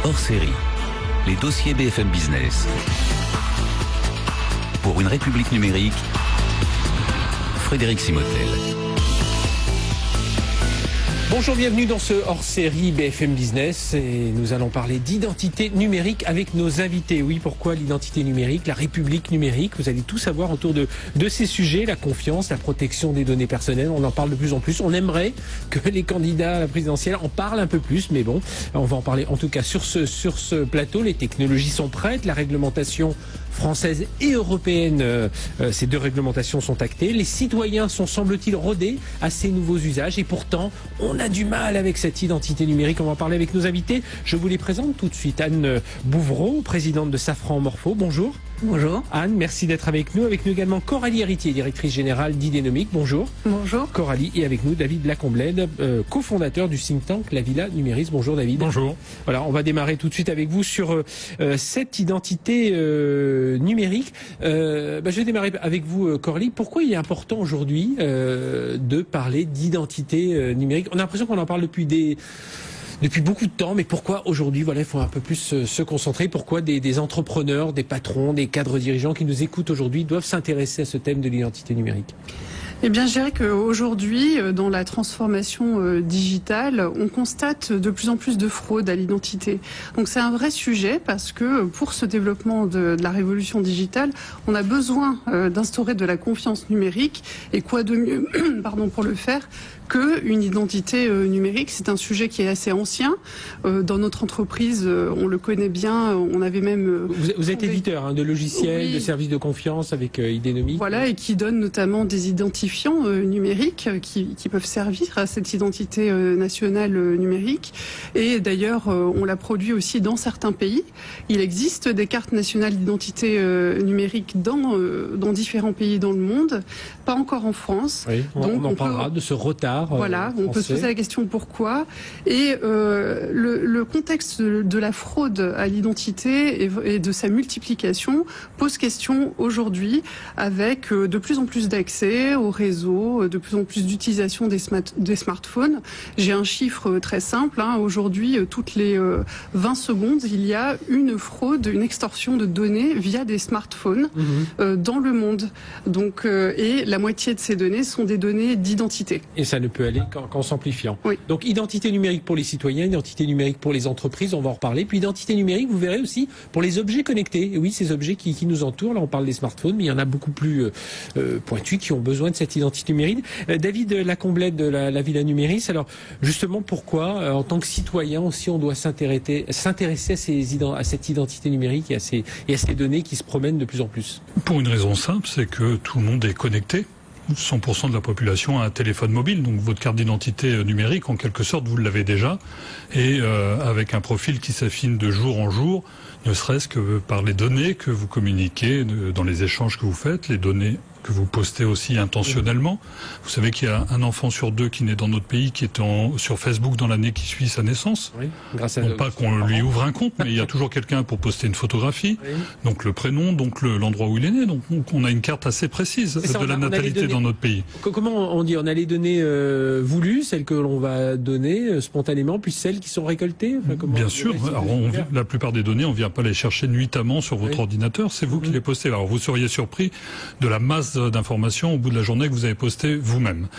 Hors série, les dossiers BFM Business. Pour une République numérique, Frédéric Simotel. Bonjour, bienvenue dans ce hors-série BFM Business et nous allons parler d'identité numérique avec nos invités. Oui, pourquoi l'identité numérique, la République numérique? Vous allez tout savoir autour de ces sujets, la confiance, la protection des données personnelles. On en parle de plus en plus. On aimerait que les candidats à la présidentielle en parlent un peu plus, mais bon, on va en parler en tout cas sur ce plateau. Les technologies sont prêtes, la réglementation française et européenne, ces deux réglementations sont actées. Les citoyens sont, semble-t-il, rodés à ces nouveaux usages et pourtant, on a du mal avec cette identité numérique. On va en parler avec nos invités. Je vous les présente tout de suite. Anne Bouvreau, présidente de Safran Morpho. Bonjour. Bonjour. Anne, merci d'être avec nous. Avec nous également Coralie Héritier, directrice générale d'Idénomique. Bonjour. Bonjour. Coralie, et avec nous David Lacomblède, cofondateur du think tank La Villa Numéris. Bonjour David. Bonjour. Voilà, on va démarrer tout de suite avec vous sur cette identité numérique. Je vais démarrer avec vous, Coralie. Pourquoi il est important aujourd'hui de parler d'identité numérique? On a l'impression qu'on en parle depuis beaucoup de temps, mais pourquoi aujourd'hui, voilà, il faut un peu plus se concentrer. Pourquoi des entrepreneurs, des patrons, des cadres dirigeants qui nous écoutent aujourd'hui doivent s'intéresser à ce thème de l'identité numérique? Eh bien, je dirais qu'aujourd'hui, dans la transformation digitale, on constate de plus en plus de fraude à l'identité. Donc c'est un vrai sujet parce que pour ce développement de la révolution digitale, on a besoin d'instaurer de la confiance numérique. Et quoi de mieux pour le faire qu'une identité numérique? C'est un sujet qui est assez ancien. Dans notre entreprise, on le connaît bien. On avait même... Vous êtes éditeur de logiciels, oui, de services de confiance avec Idénomique. Voilà, et qui donne notamment des identifiants numériques qui peuvent servir à cette identité nationale numérique. Et d'ailleurs, on l'a produit aussi dans certains pays. Il existe des cartes nationales d'identité numérique dans différents pays dans le monde, pas encore en France. Oui, on en parlera de ce retard. Voilà, on peut se poser la question pourquoi. Et le contexte de la fraude à l'identité et de sa multiplication pose question aujourd'hui avec de plus en plus d'accès au réseau, de plus en plus d'utilisation des smartphones. J'ai un chiffre très simple. Aujourd'hui, toutes les 20 secondes, il y a une fraude, une extorsion de données via des smartphones dans le monde. Donc, et la moitié de ces données sont des données d'identité. Et ça ne peut aller qu'en s'amplifiant. Oui. Donc identité numérique pour les citoyens, identité numérique pour les entreprises, on va en reparler. Puis identité numérique, vous verrez aussi pour les objets connectés. Et oui, ces objets qui nous entourent, là on parle des smartphones, mais il y en a beaucoup plus pointus qui ont besoin de cette identité numérique. David Lacomblède de la Villa Numéris, alors justement pourquoi en tant que citoyen aussi on doit s'intéresser à cette identité numérique et à ces données qui se promènent de plus en plus? Pour une raison simple, c'est que tout le monde est connecté. 100% de la population a un téléphone mobile, donc votre carte d'identité numérique, en quelque sorte, vous l'avez déjà, et avec un profil qui s'affine de jour en jour, ne serait-ce que par les données que vous communiquez dans les échanges que vous faites, les données que vous postez aussi intentionnellement. Vous savez qu'il y a un enfant sur deux qui naît dans notre pays qui est sur Facebook dans l'année qui suit sa naissance. Oui, grâce à non pas qu'on lui ouvre un compte, mais il y a toujours quelqu'un pour poster une photographie, oui, donc le prénom, donc l'endroit où il est né. Donc on a une carte assez précise de la natalité dans notre pays. Comment on dit? On a les données voulues, celles que l'on va donner spontanément, puis celles qui sont récoltées. Bien sûr. Alors la plupart des données, on ne vient pas les chercher nuitamment sur votre ordinateur, c'est vous qui les postez. Alors vous seriez surpris de la masse d'informations au bout de la journée que vous avez posté vous-même.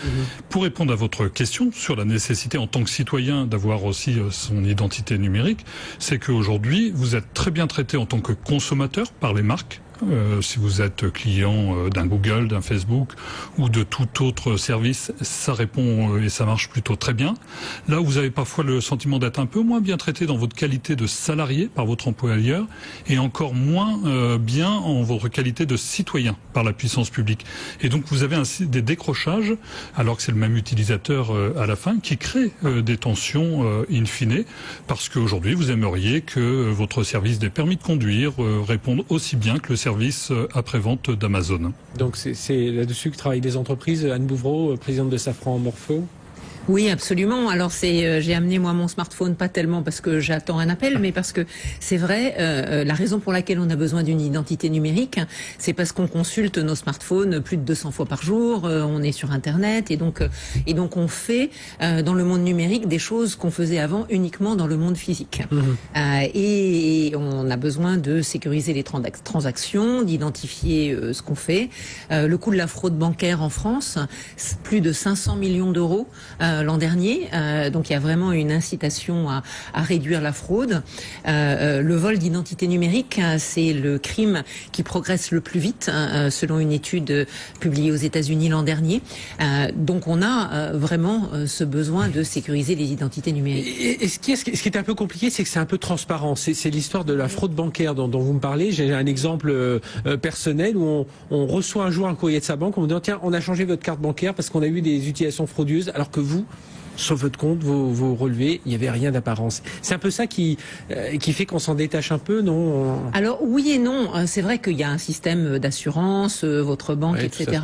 Pour répondre à votre question sur la nécessité en tant que citoyen d'avoir aussi son identité numérique, c'est qu'aujourd'hui, vous êtes très bien traité en tant que consommateur par les marques. Si vous êtes client d'un Google, d'un Facebook ou de tout autre service, ça répond et ça marche plutôt très bien. Là où vous avez parfois le sentiment d'être un peu moins bien traité dans votre qualité de salarié par votre employeur et encore moins bien en votre qualité de citoyen par la puissance publique. Et donc vous avez des décrochages alors que c'est le même utilisateur à la fin qui crée des tensions in fine parce qu'aujourd'hui vous aimeriez que votre service des permis de conduire réponde aussi bien que le service après-vente d'Amazon. Donc c'est là-dessus que travaillent les entreprises. Anne Bouvreau, présidente de Safran Morpho. Oui, absolument. Alors j'ai amené moi mon smartphone, pas tellement parce que j'attends un appel, mais parce que c'est vrai, la raison pour laquelle on a besoin d'une identité numérique, c'est parce qu'on consulte nos smartphones plus de 200 fois par jour, on est sur Internet, et donc on fait dans le monde numérique des choses qu'on faisait avant uniquement dans le monde physique. Et on a besoin de sécuriser les transactions, d'identifier ce qu'on fait. Le coût de la fraude bancaire en France, plus de 500 millions d'euros l'an dernier. Donc il y a vraiment une incitation à réduire la fraude. Le vol d'identité numérique, c'est le crime qui progresse le plus vite, selon une étude publiée aux États-Unis l'an dernier. Donc on a vraiment ce besoin de sécuriser les identités numériques. Et ce qui est un peu compliqué, c'est que c'est un peu transparent. C'est l'histoire de la fraude bancaire dont vous me parlez. J'ai un exemple personnel où on reçoit un jour un courrier de sa banque, on me dit tiens, on a changé votre carte bancaire parce qu'on a eu des utilisations frauduleuses, alors que vous, sur votre compte, vos relevés, il n'y avait rien d'apparence. C'est un peu ça qui fait qu'on s'en détache un peu, non? Alors oui et non. C'est vrai qu'il y a un système d'assurance, votre banque, etc.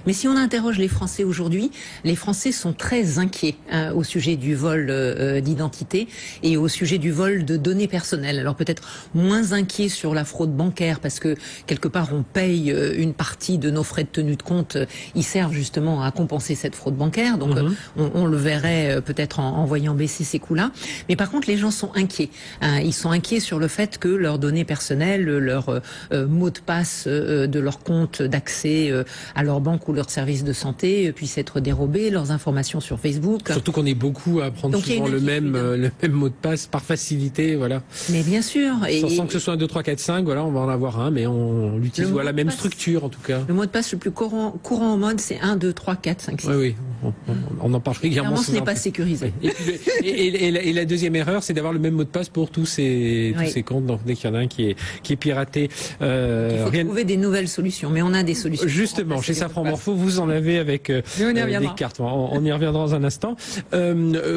Mais si on interroge les Français aujourd'hui, les Français sont très inquiets au sujet du vol d'identité et au sujet du vol de données personnelles. Alors peut-être moins inquiets sur la fraude bancaire parce que quelque part on paye une partie de nos frais de tenue de compte. Ils servent justement à compenser cette fraude bancaire. Donc on le verrait peut-être en voyant baisser ces coûts-là. Mais par contre, les gens sont inquiets. Ils sont inquiets sur le fait que leurs données personnelles, leurs mots de passe de leur compte d'accès à leur banque ou leur service de santé puissent être dérobés, leurs informations sur Facebook. Surtout qu'on est beaucoup à prendre souvent le même mot de passe par facilité, voilà. Mais bien sûr. Sans que ce soit un 2, 3, 4, 5, voilà, on va en avoir un, mais on l'utilise la même structure en tout cas. Le mot de passe le plus courant au mode, c'est 1, 2, 3, 4, 5, 6. Oui, on en parle régulièrement. Ce n'est pas sécurisé. Et la deuxième erreur, c'est d'avoir le même mot de passe pour tous ces comptes. Donc dès qu'il y en a un qui est piraté, il faut trouver des nouvelles solutions. Mais on a des solutions. Justement, chez Safran Morpho, vous en avez avec des cartes. On y reviendra dans un instant.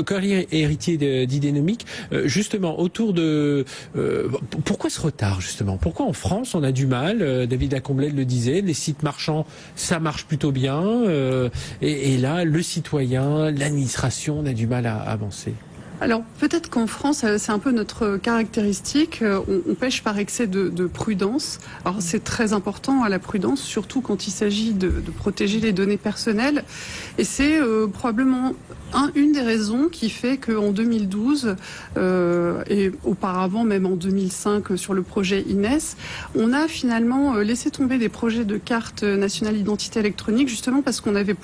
Coralie, héritier d'Idénomique, justement autour de pourquoi ce retard justement? Pourquoi en France on a du mal? David Acomblet le disait, les sites marchands, ça marche plutôt bien, et là le citoyen, l'administration, on a du mal à avancer. Alors peut-être qu'en France, c'est un peu notre caractéristique, on pêche par excès de prudence. Alors c'est très important la prudence, surtout quand il s'agit de protéger les données personnelles. Et c'est probablement une des raisons qui fait qu'en 2012 et auparavant même en 2005 sur le projet INES, on a finalement laissé tomber des projets de carte nationale d'identité électronique justement parce qu'on avait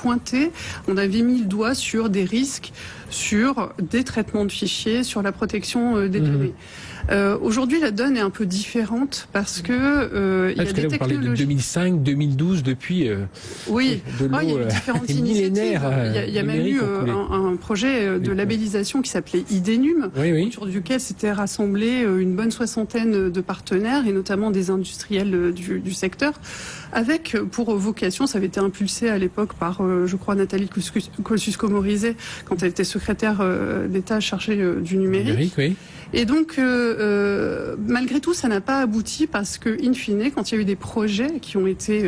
on avait mis le doigt sur des risques, sur des traitements de fichiers, sur la protection des données. Aujourd'hui, la donne est un peu différente parce que il y a des technologies. Vous parlez de 2005, 2012, depuis oui, de l'eau il y a eu différentes initiatives. Il y a même eu un projet de labellisation qui s'appelait Idénum, autour duquel s'étaient rassemblés une bonne soixantaine de partenaires et notamment des industriels du secteur, avec pour vocation, ça avait été impulsé à l'époque par, je crois, Nathalie Kosciusko-Morizet quand elle était secrétaire d'État chargée du numérique. Et donc, malgré tout, ça n'a pas abouti parce que, in fine, quand il y a eu des projets qui ont été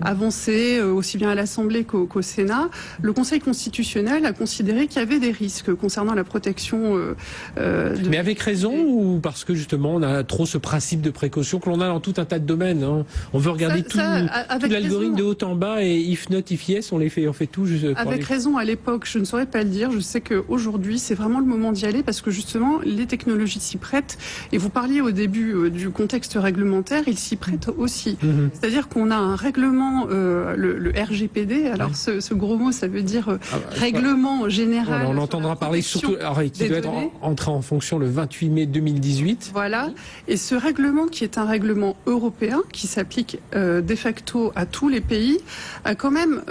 avancés aussi bien à l'Assemblée qu'au Sénat, le Conseil constitutionnel a considéré qu'il y avait des risques concernant la protection. Mais avec raison ou parce que justement on a trop ce principe de précaution que l'on a dans tout un tas de domaines. Hein. On veut regarder tout l'algorithme de haut en bas et if not, if yes, on fait tout. Avec raison à l'époque, je ne saurais pas le dire. Je sais qu'aujourd'hui, c'est vraiment le moment d'y aller parce que justement, les technologies s'y prêtent. Et vous parliez au début du contexte réglementaire, il s'y prête aussi. C'est-à-dire qu'on a un règlement, le RGPD. Alors ce gros mot, ça veut dire règlement général. On entendra parler surtout, qui doit être entré en fonction le 28 mai 2018. Voilà. Et ce règlement, qui est un règlement européen, qui s'applique de facto à tous les pays, a quand même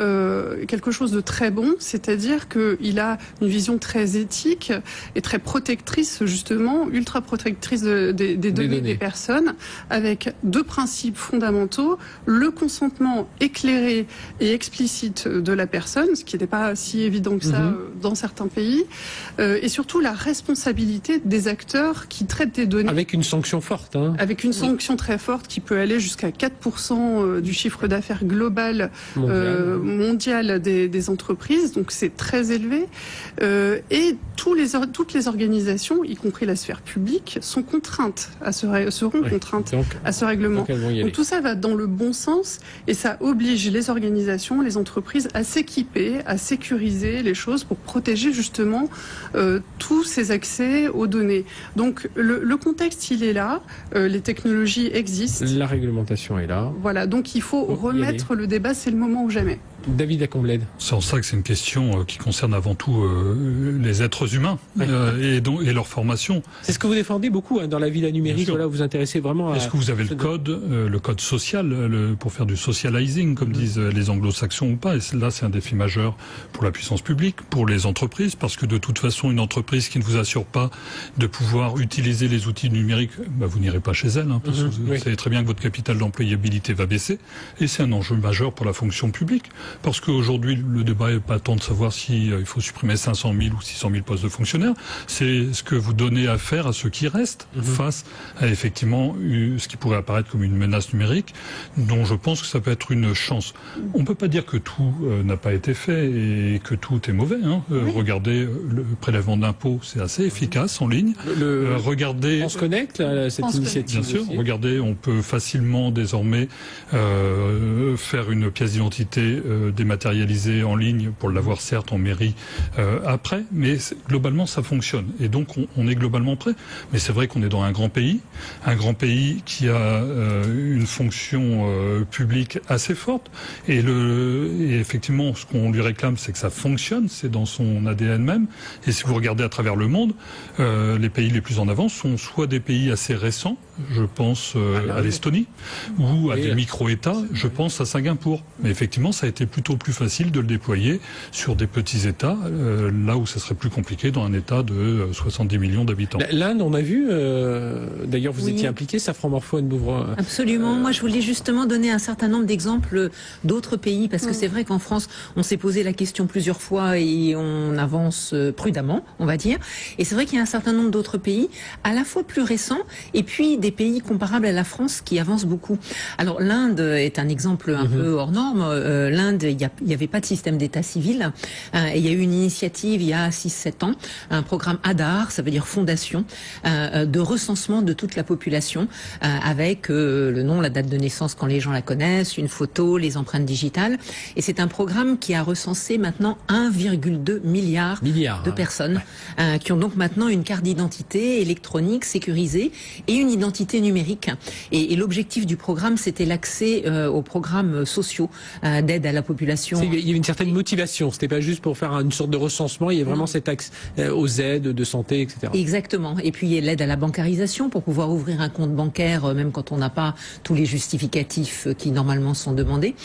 quelque chose de très bon, c'est-à-dire qu'il a une vision très éthique et très protectrice justement vraiment ultra protectrice des données des personnes, avec 2 principes fondamentaux: le consentement éclairé et explicite de la personne, ce qui n'était pas si évident que ça dans certains pays, et surtout la responsabilité des acteurs qui traitent des données. Avec une sanction forte. Hein. Avec une sanction très forte qui peut aller jusqu'à 4% du chiffre d'affaires global mondial des entreprises, donc c'est très élevé. Et toutes les organisations, y compris la sphère publique, sont contraintes seront contraintes à ce règlement. Donc tout ça va dans le bon sens et ça oblige les organisations, les entreprises à s'équiper, à sécuriser les choses pour protéger justement tous ces accès aux données. Donc le contexte, il est là, les technologies existent. La réglementation est là. Voilà, donc il faut remettre le débat, c'est le moment ou jamais. David Acomblède. C'est en ça que c'est une question qui concerne avant tout les êtres humains et leur formation. C'est ce que vous défendez beaucoup dans la villa numérique. Voilà, vous vous intéressez vraiment à... Est-ce que vous avez le code social pour faire du socializing, comme disent les anglo-saxons ou pas? Et là, c'est un défi majeur pour la puissance publique, pour les entreprises, parce que de toute façon, une entreprise qui ne vous assure pas de pouvoir utiliser les outils numériques, vous n'irez pas chez elle, parce que vous savez très bien que votre capital d'employabilité va baisser. Et c'est un enjeu majeur pour la fonction publique. Parce qu'aujourd'hui, le débat n'est pas tant de savoir si il faut supprimer 500 000 ou 600 000 postes de fonctionnaires. C'est ce que vous donnez à faire à ceux qui restent face à effectivement ce qui pourrait apparaître comme une menace numérique, dont je pense que ça peut être une chance. On ne peut pas dire que tout n'a pas été fait et que tout est mauvais. Regardez, le prélèvement d'impôts, c'est assez efficace en ligne. Regardez... On se connecte, cette initiative. Bien sûr. Aussi. Regardez, on peut facilement désormais faire une pièce d'identité dématérialisée en ligne pour l'avoir certes en mairie après, mais globalement ça fonctionne et donc on est globalement prêt. Mais c'est vrai qu'on est dans un grand pays qui a une fonction publique assez forte et effectivement ce qu'on lui réclame c'est que ça fonctionne, c'est dans son ADN même. Et si vous regardez à travers le monde, les pays les plus en avance sont soit des pays assez récents, je pense à l'Estonie, ou à des micro-États, je pense à Singapour. Mais effectivement, ça a été plutôt plus facile de le déployer sur des petits États, là où ça serait plus compliqué dans un État de 70 millions d'habitants. L'Inde, on a vu, d'ailleurs vous étiez impliqué, Safran Morfo Hanovre. Absolument, moi je voulais justement donner un certain nombre d'exemples d'autres pays, parce que c'est vrai qu'en France, on s'est posé la question plusieurs fois et on avance prudemment, on va dire. Et c'est vrai qu'il y a un certain nombre d'autres pays, à la fois plus récents, et puis des pays comparables à la France qui avancent beaucoup. Alors l'Inde est un exemple un peu hors norme. L'Inde, il n'y avait pas de système d'état civil. Et il y a eu une initiative il y a 6-7 ans, un programme Aadhaar, ça veut dire fondation, de recensement de toute la population, avec le nom, la date de naissance quand les gens la connaissent, une photo, les empreintes digitales. Et c'est un programme qui a recensé maintenant 1,2 milliard de personnes qui ont donc maintenant une carte d'identité électronique sécurisée et une identité numérique. Et l'objectif du programme, c'était l'accès aux programmes sociaux d'aide à la population. Il y avait une certaine motivation, c'était pas juste pour faire une sorte de recensement, il y a vraiment cet axe aux aides de santé, etc. Exactement. Et puis il y a l'aide à la bancarisation pour pouvoir ouvrir un compte bancaire, même quand on n'a pas tous les justificatifs qui normalement sont demandés.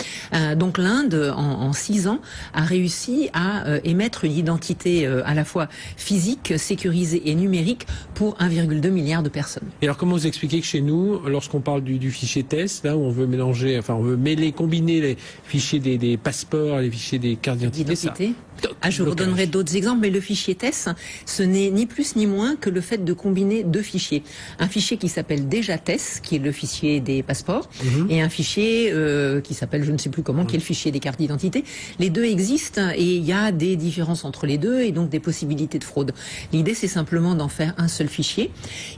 Donc l'Inde, en 6 ans, a réussi à émettre une identité à la fois physique, sécurisée et numérique pour 1,2 milliard de personnes. Et alors comment vous expliquez que chez nous, lorsqu'on parle du fichier TES, là où on veut mélanger, enfin on veut combiner les fichiers des passeports, les fichiers des cartes d'identité. Je vous donnerai d'autres exemples, mais le fichier TES, ce n'est ni plus ni moins que le fait de combiner 2 fichiers. Un fichier qui s'appelle déjà TES, qui est le fichier des passeports, et un fichier qui s'appelle je ne sais plus comment, qui est le fichier des cartes d'identité. Les 2 existent et il y a des différences entre les 2 et donc des possibilités de fraude. L'idée, c'est simplement d'en faire un seul fichier.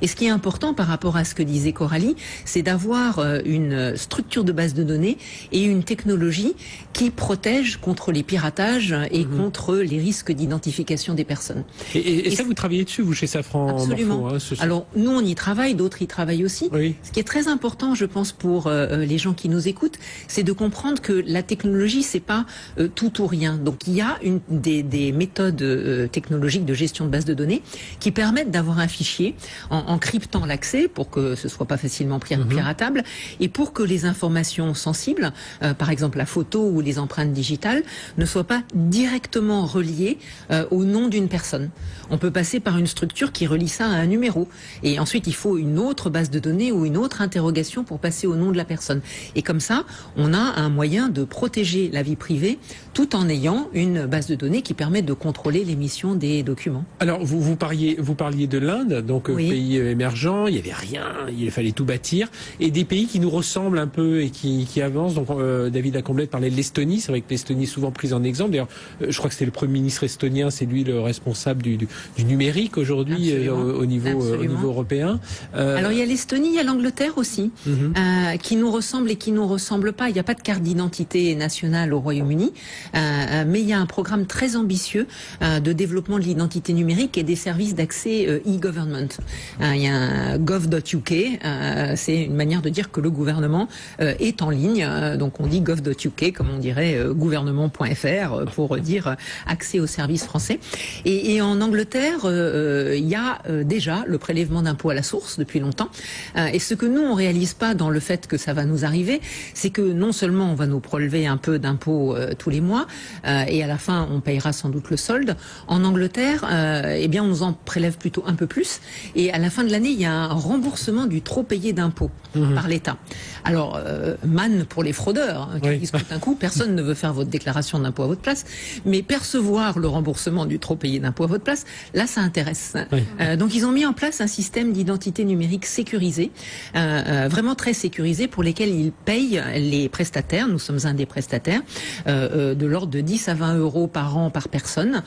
Et ce qui est important par rapport à ce que disait Coralie, c'est d'avoir une structure de base de données et une technologie qui protège contre les piratages et contre les risques d'identification des personnes. Et ça, vous travaillez dessus, vous, chez Safran Morfo? Absolument. Alors, nous, on y travaille, d'autres y travaillent aussi. Oui. Ce qui est très important, je pense, pour les gens qui nous écoutent, c'est de comprendre que la technologie, c'est pas tout ou rien. Donc, il y a des méthodes technologiques de gestion de base de données qui permettent d'avoir un fichier en cryptant l'accès pour que ce soit pas facilement piratable et pour que les informations sensibles, par exemple la photo ou les des empreintes digitales ne soient pas directement reliées au nom d'une personne. On peut passer par une structure qui relie ça à un numéro. Et ensuite, il faut une autre base de données ou une autre interrogation pour passer au nom de la personne. Et comme ça, on a un moyen de protéger la vie privée tout en ayant une base de données qui permet de contrôler l'émission des documents. Alors, vous parliez de l'Inde, donc oui. Pays émergent, il n'y avait rien, il fallait tout bâtir, et des pays qui nous ressemblent un peu et qui avancent. Donc, David Lacomblette parlait de l'Estonie. C'est vrai que l'Estonie est souvent prise en exemple. D'ailleurs, je crois que c'était le Premier ministre estonien, c'est lui le responsable du numérique aujourd'hui au niveau européen. Alors, il y a l'Estonie, il y a l'Angleterre aussi, qui nous ressemblent et qui nous ressemblent pas. Il n'y a pas de carte d'identité nationale au Royaume-Uni, mais il y a un programme très ambitieux de développement de l'identité numérique et des services d'accès e-government. Il y a un gov.uk, c'est une manière de dire que le gouvernement est en ligne, donc on dit gov.uk comme on dirait gouvernement.fr pour dire accès aux services français. Et en Angleterre, il y a déjà le prélèvement d'impôts à la source depuis longtemps. Et ce que nous, on réalise pas dans le fait que ça va nous arriver, c'est que non seulement on va nous prélever un peu d'impôts tous les mois, et à la fin, on payera sans doute le solde. En Angleterre, eh bien, on nous en prélève plutôt un peu plus. Et à la fin de l'année, il y a un remboursement du trop payé d'impôts par l'État. Alors, manne pour les fraudeurs, qui disent tout d'un coup, personne ne veut faire votre déclaration d'impôt à votre place, mais percevoir le remboursement du trop payé d'impôt à votre place, là, ça intéresse. Donc, ils ont mis en place un système d'identité numérique sécurisé, vraiment très sécurisé, pour lesquels ils payent les prestataires. Nous sommes un des prestataires, de l'ordre de 10 à 20 euros par an par personne,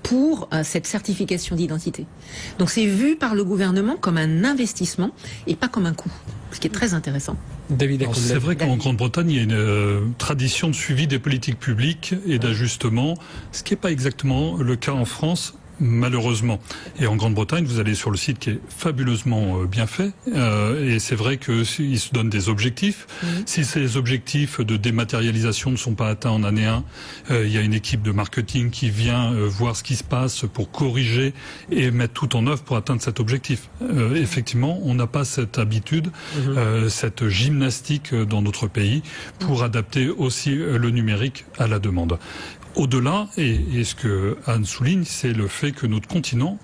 pour cette certification d'identité. Donc, c'est vu par le gouvernement comme un investissement et pas comme un coût, ce qui est très intéressant. David, c'est vrai qu'en Grande-Bretagne, il y a une tradition de suivi des politiques publiques et d'ajustement, ce qui n'est pas exactement le cas en France, malheureusement. Et en Grande-Bretagne, vous allez sur le site qui est fabuleusement bien fait, et c'est vrai qu'ils se donnent des objectifs. Si ces objectifs de dématérialisation ne sont pas atteints en année 1, il y a une équipe de marketing qui vient voir ce qui se passe pour corriger et mettre tout en œuvre pour atteindre cet objectif. Effectivement, on n'a pas cette habitude, cette gymnastique dans notre pays pour adapter aussi le numérique à la demande. Au-delà, et ce que Anne souligne, c'est le fait que notre continent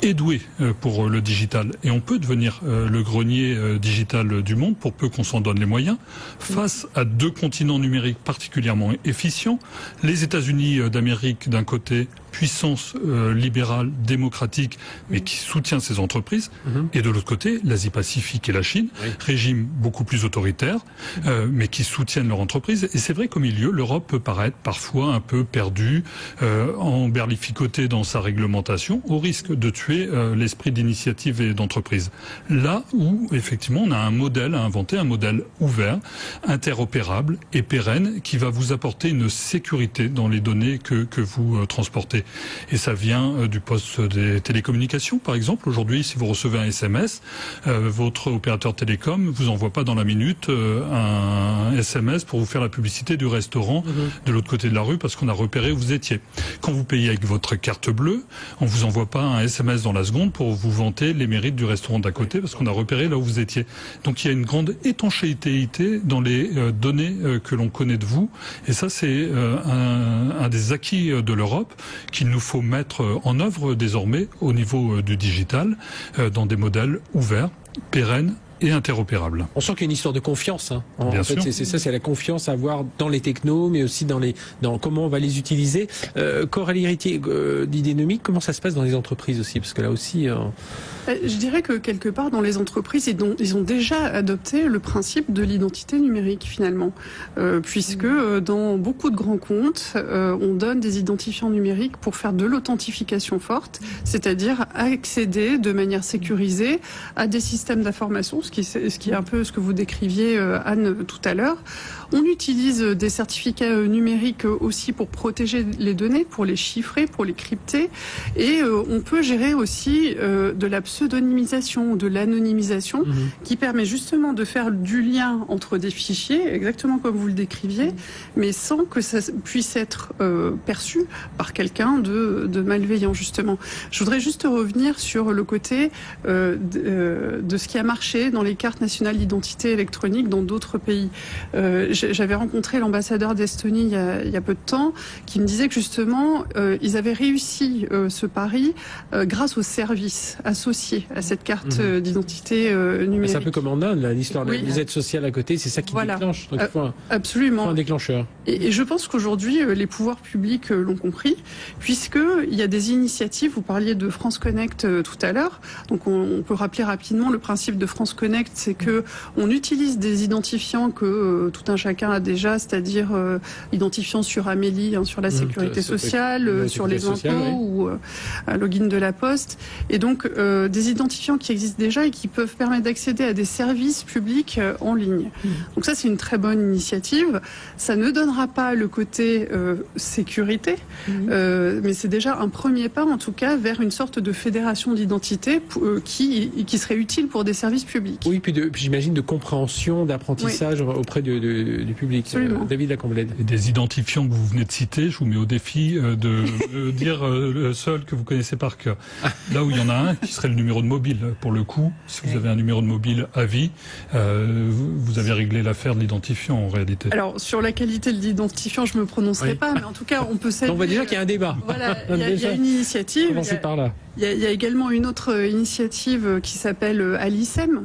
est doué pour le digital. Et on peut devenir le grenier digital du monde, pour peu qu'on s'en donne les moyens, face à deux continents numériques particulièrement efficients. Les États-Unis d'Amérique d'un côté, puissance libérale, démocratique, mais qui soutient ses entreprises. Et de l'autre côté, l'Asie-Pacifique et la Chine, régime beaucoup plus autoritaire, mais qui soutiennent leurs entreprises. Et c'est vrai qu'au milieu, l'Europe peut paraître parfois un peu perdue, emberlificotée dans sa réglementation, au risque de tuer l'esprit d'initiative et d'entreprise. Là où, effectivement, on a un modèle à inventer, un modèle ouvert, interopérable et pérenne, qui va vous apporter une sécurité dans les données que vous transportez. Et ça vient du poste des télécommunications, par exemple. Aujourd'hui, si vous recevez un SMS, votre opérateur télécom vous envoie pas dans la minute un SMS pour vous faire la publicité du restaurant de l'autre côté de la rue parce qu'on a repéré où vous étiez. Quand vous payez avec votre carte bleue, on vous envoie pas un SMS dans la seconde pour vous vanter les mérites du restaurant d'à côté parce qu'on a repéré là où vous étiez. Donc il y a une grande étanchéité dans les données que l'on connaît de vous. Et ça, c'est un des acquis de l'Europe qu'il nous faut mettre en œuvre désormais au niveau du digital, dans des modèles ouverts, pérennes et interopérables. On sent qu'il y a une histoire de confiance. Bien fait, sûr. c'est ça, c'est la confiance à avoir dans les technos, mais aussi dans comment on va les utiliser. Coralie Héritier, d'Idénomique, comment ça se passe dans les entreprises aussi? Parce que là aussi... Je dirais que quelque part dans les entreprises, ils ont déjà adopté le principe de l'identité numérique finalement, puisque dans beaucoup de grands comptes, on donne des identifiants numériques pour faire de l'authentification forte, c'est-à-dire accéder de manière sécurisée à des systèmes d'information, ce qui est un peu ce que vous décriviez, Anne, tout à l'heure. On utilise des certificats numériques aussi pour protéger les données, pour les chiffrer, pour les crypter, et on peut gérer aussi de la pseudonymisation, de l'anonymisation, qui permet justement de faire du lien entre des fichiers, exactement comme vous le décriviez, mais sans que ça puisse être perçu par quelqu'un de malveillant, justement. Je voudrais juste revenir sur le côté de ce qui a marché dans les cartes nationales d'identité électronique dans d'autres pays. J'avais rencontré l'ambassadeur d'Estonie il y a peu de temps, qui me disait que justement, ils avaient réussi ce pari grâce aux services associés à cette carte d'identité numérique. C'est un peu comme en Inde, l'histoire des aides sociales à côté, c'est ça qui déclenche. Donc, absolument. Un déclencheur. Et je pense qu'aujourd'hui, les pouvoirs publics l'ont compris, puisqu'il y a des initiatives. Vous parliez de France Connect tout à l'heure. Donc, on peut rappeler rapidement le principe de France Connect, c'est que on utilise des identifiants que tout un chacun a déjà, c'est-à-dire identifiants sur Amélie, sur la sécurité sociale, sur les impôts ou un login de la Poste. Et donc, des identifiants qui existent déjà et qui peuvent permettre d'accéder à des services publics en ligne. Donc ça, c'est une très bonne initiative. Ça ne donnera pas le côté sécurité, mais c'est déjà un premier pas, en tout cas, vers une sorte de fédération d'identité qui serait utile pour des services publics. Oui, puis j'imagine de compréhension, d'apprentissage auprès du public. David Lacomblède. Et des identifiants que vous venez de citer, je vous mets au défi de dire le seul que vous connaissez par cœur. Là où il y en a un qui serait le numéro de mobile, pour le coup, si vous avez un numéro de mobile à vie, vous avez réglé l'affaire de l'identifiant en réalité. Alors sur la qualité de l'identifiant, je me prononcerai pas, mais en tout cas, on peut saluer. On voit déjà qu'il y a un débat. Voilà, il y a une initiative. Commencez par là. Il y a également une autre initiative qui s'appelle ALICEM,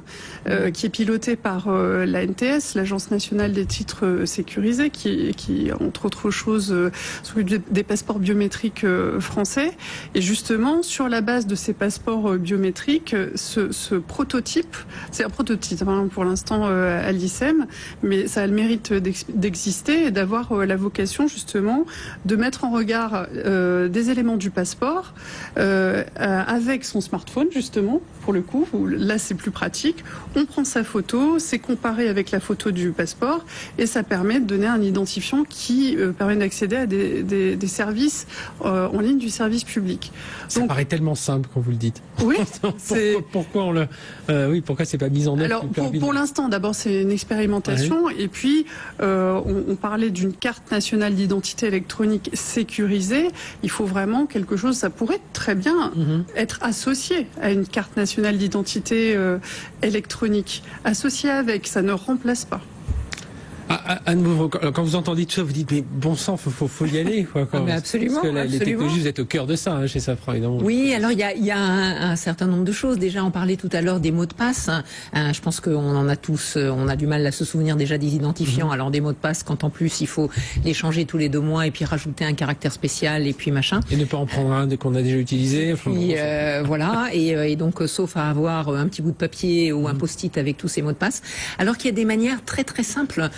qui est pilotée par la NTS, l'Agence nationale des titres sécurisés, qui entre autres choses, s'occupe des passeports biométriques français. Et justement, sur la base de ces passeports biométriques, ce prototype, c'est un prototype pour l'instant ALICEM, mais ça a le mérite d'exister et d'avoir la vocation justement de mettre en regard des éléments du passeport avec son smartphone, justement, pour le coup, où là c'est plus pratique. On prend sa photo, c'est comparé avec la photo du passeport, et ça permet de donner un identifiant qui permet d'accéder à des services en ligne du service public. Ça paraît tellement simple quand vous le dites. Oui. Pourquoi c'est pas mis en œuvre? Alors, pour l'instant, d'abord, c'est une expérimentation, et puis on parlait d'une carte nationale d'identité électronique sécurisée. Il faut vraiment quelque chose, ça pourrait très bien être associé à une carte nationale d'identité électronique. Associé avec, ça ne remplace pas. À nouveau, quand vous entendez tout ça, vous dites mais bon sang, faut y aller, quoi. Mais absolument. Parce que les technologies, vous êtes au cœur de ça chez Safran, évidemment. Oui, alors il y a un certain nombre de choses. Déjà, on parlait tout à l'heure des mots de passe. Je pense qu'on en a tous, on a du mal à se souvenir déjà des identifiants. Alors des mots de passe, quand en plus il faut les changer tous les 2 mois et puis rajouter un caractère spécial et puis machin. Et ne pas en prendre un qu'on a déjà utilisé. Puis, voilà. Et donc, sauf à avoir un petit bout de papier ou un post-it avec tous ces mots de passe. Alors qu'il y a des manières très très simples.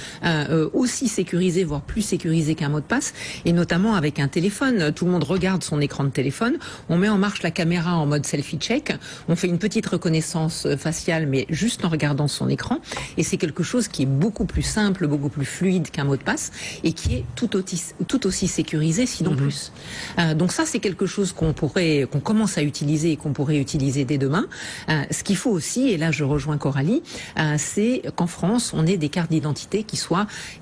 Aussi sécurisé, voire plus sécurisé qu'un mot de passe, et notamment avec un téléphone. Tout le monde regarde son écran de téléphone, on met en marche la caméra en mode selfie check, on fait une petite reconnaissance faciale, mais juste en regardant son écran, et c'est quelque chose qui est beaucoup plus simple, beaucoup plus fluide qu'un mot de passe, et qui est tout aussi sécurisé, sinon plus. Donc ça, c'est quelque chose qu'on commence à utiliser et qu'on pourrait utiliser dès demain. Ce qu'il faut aussi, et là je rejoins Coralie, c'est qu'en France, on ait des cartes d'identité qui soient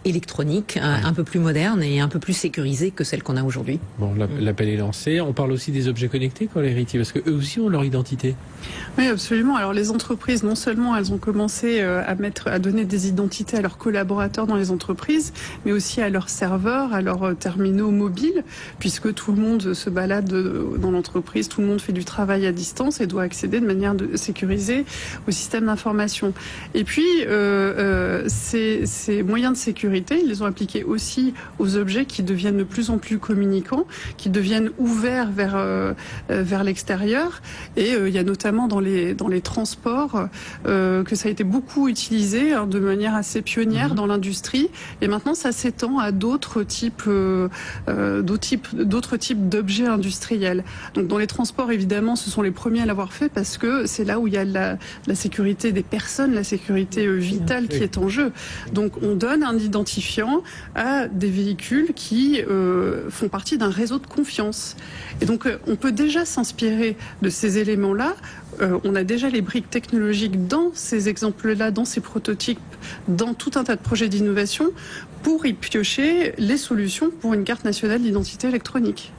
électroniques, un peu plus modernes et un peu plus sécurisées que celles qu'on a aujourd'hui. Bon, l'appel est lancé. On parle aussi des objets connectés, héritiers, parce qu'eux aussi ont leur identité. Oui, absolument. Alors les entreprises, non seulement elles ont commencé à donner des identités à leurs collaborateurs dans les entreprises, mais aussi à leurs serveurs, à leurs terminaux mobiles, puisque tout le monde se balade dans l'entreprise, tout le monde fait du travail à distance et doit accéder de manière sécurisée au système d'information. Et puis, ces moyens de sécurité, ils les ont appliqués aussi aux objets qui deviennent de plus en plus communicants, qui deviennent ouverts vers l'extérieur. Et il y a notamment dans les transports que ça a été beaucoup utilisé de manière assez pionnière dans l'industrie. Et maintenant, ça s'étend à d'autres types d'objets industriels. Donc dans les transports, évidemment, ce sont les premiers à l'avoir fait parce que c'est là où il y a la sécurité des personnes, la sécurité vitale qui est en jeu. Donc on donne un identifiant à des véhicules qui font partie d'un réseau de confiance. Et donc on peut déjà s'inspirer de ces éléments-là. On a déjà les briques technologiques dans ces exemples-là, dans ces prototypes, dans tout un tas de projets d'innovation pour y piocher les solutions pour une carte nationale d'identité électronique.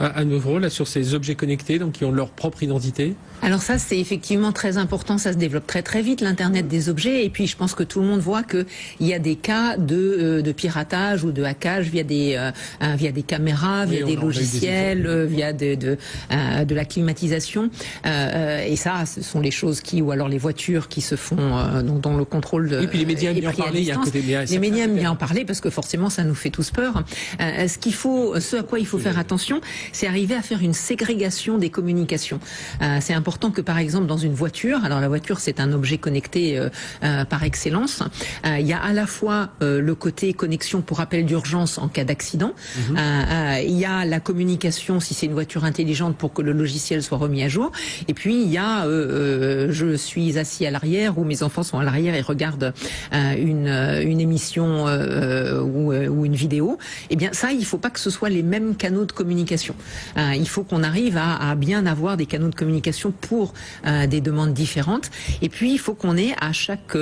À nouveau, là, sur ces objets connectés, donc qui ont leur propre identité. Alors ça, c'est effectivement très important. Ça se développe très très vite, l'Internet des objets. Et puis, je pense que tout le monde voit qu'il y a des cas de piratage ou de hackage via des caméras, via des logiciels, via de la climatisation. Et ça, ce sont les choses ou alors les voitures qui se font dont le contrôle. Et puis les médias aiment bien en parler. Il y a un côté les médias aiment bien en parler parce que forcément, ça nous fait tous peur. Ce à quoi il faut faire attention, c'est arriver à faire une ségrégation des communications. C'est important que, par exemple, dans une voiture, alors la voiture, c'est un objet connecté par excellence, il y a à la fois le côté connexion pour appel d'urgence en cas d'accident, il y a la communication, si c'est une voiture intelligente, pour que le logiciel soit remis à jour, et puis il y a je suis assis à l'arrière, ou mes enfants sont à l'arrière et regardent une émission ou une vidéo. Eh bien ça, il ne faut pas que ce soit les mêmes canaux de communication. Il faut qu'on arrive à bien avoir des canaux de communication pour des demandes différentes. Et puis, il faut qu'on ait à chaque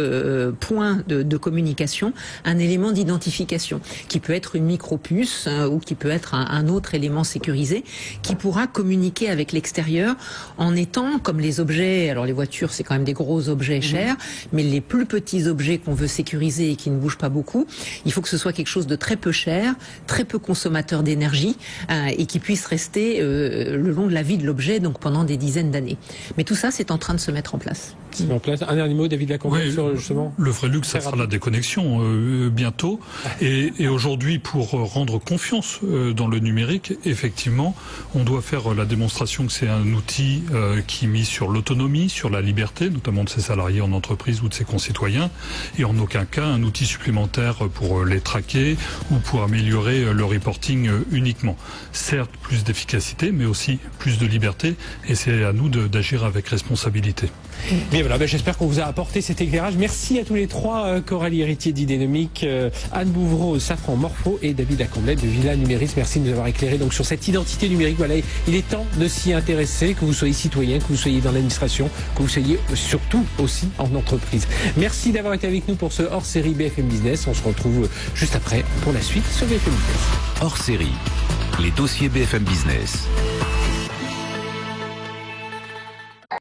point de communication un élément d'identification qui peut être une micropuce ou qui peut être un autre élément sécurisé qui pourra communiquer avec l'extérieur en étant comme les objets. Alors, les voitures, c'est quand même des gros objets chers, mais les plus petits objets qu'on veut sécuriser et qui ne bougent pas beaucoup, il faut que ce soit quelque chose de très peu cher, très peu consommateur d'énergie et qui puisse rester le long de la vie de l'objet, donc pendant des dizaines d'années. Mais tout ça, c'est en train de se mettre en place. Un dernier mot, David Lacombe, sur justement. Le vrai luxe, ça sera la déconnexion bientôt. Et aujourd'hui, pour rendre confiance dans le numérique, effectivement, on doit faire la démonstration que c'est un outil qui mise sur l'autonomie, sur la liberté, notamment de ses salariés en entreprise ou de ses concitoyens, et en aucun cas un outil supplémentaire pour les traquer ou pour améliorer le reporting uniquement. Certes, plus d'efficacité, mais aussi plus de liberté, et c'est à nous d'agir avec responsabilité. Bien voilà, j'espère qu'on vous a apporté cet éclairage. Merci à tous les trois, Coralie Héritier d'Idénomique, Anne Bouvreau, Safran Morpho et David Lacombe de Villa Numéris. Merci de nous avoir éclairé donc sur cette identité numérique. Voilà, il est temps de s'y intéresser, que vous soyez citoyen, que vous soyez dans l'administration, que vous soyez surtout aussi en entreprise. Merci d'avoir été avec nous pour ce hors-série BFM Business. On se retrouve juste après pour la suite sur BFM Business. Hors série, les dossiers BFM Business.